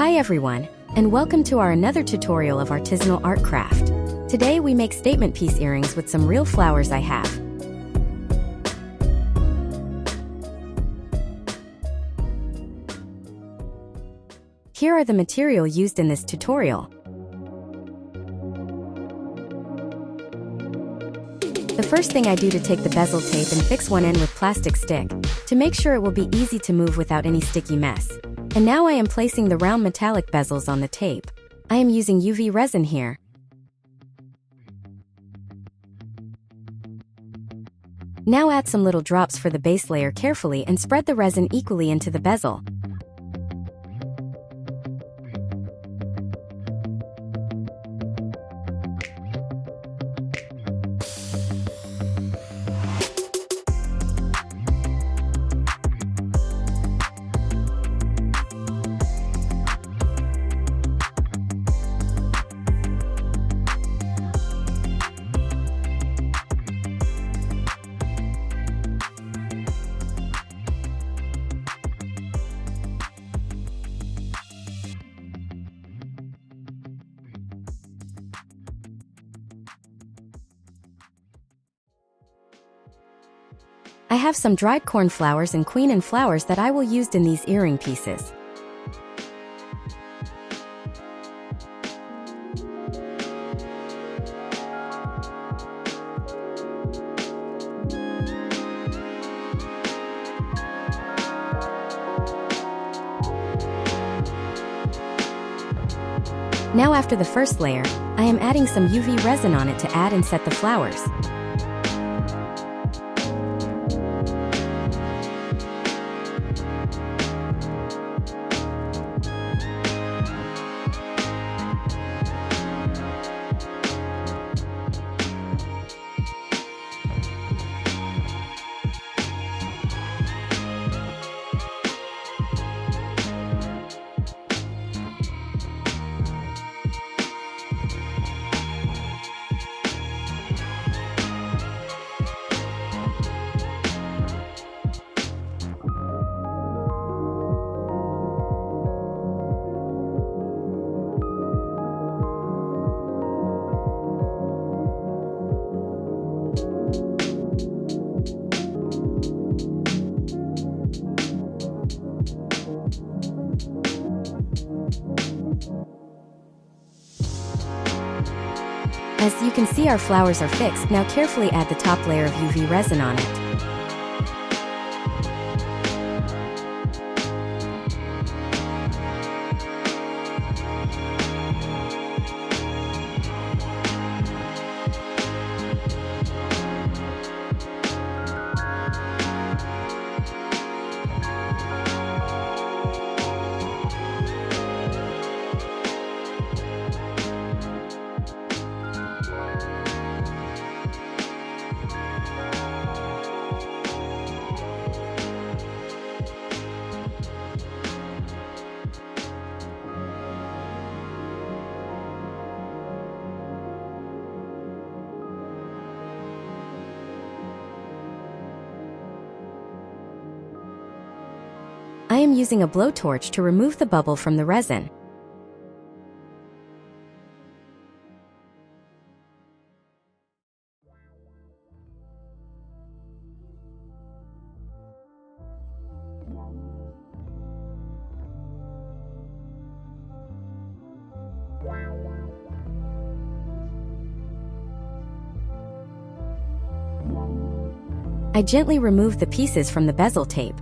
Hi everyone, and welcome to our another tutorial of Artisanal Art Craft. Today we make statement piece earrings with some real flowers I have. Here are the material used in this tutorial. The first thing I do to take the bezel tape and fix one end with plastic stick, to make sure it will be easy to move without any sticky mess. And now I am placing the round metallic bezels on the tape. I am using UV resin here. Now add some little drops for the base layer carefully and spread the resin equally into the bezel. I have some dried cornflowers and queen and flowers that I will use in these earring pieces. Now after the first layer, I am adding some UV resin on it to add and set the flowers. As you can see, our flowers are fixed. Now carefully add the top layer of UV resin on it. I am using a blowtorch to remove the bubble from the resin. I gently remove the pieces from the bezel tape.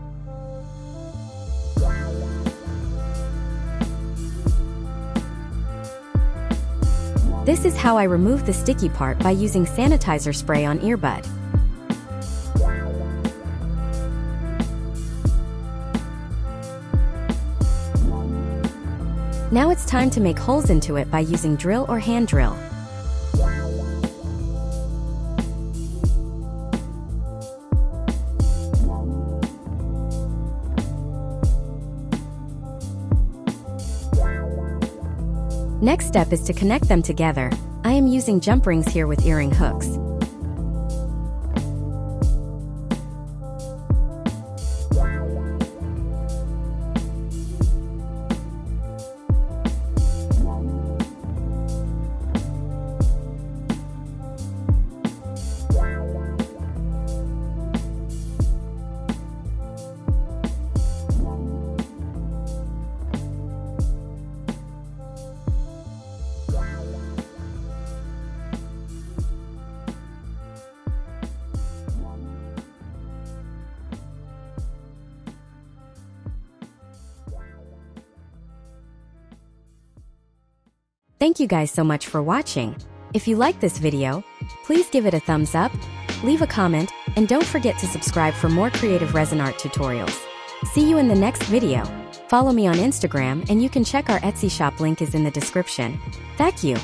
This is how I remove the sticky part by using sanitizer spray on earbud. Now it's time to make holes into it by using drill or hand drill. Next step is to connect them together. I am using jump rings here with earring hooks. Thank you guys so much for watching. If you like this video, please give it a thumbs up, leave a comment, and don't forget to subscribe for more creative resin art tutorials. See you in the next video. Follow me on Instagram and you can check our Etsy shop, link is in the description. Thank you.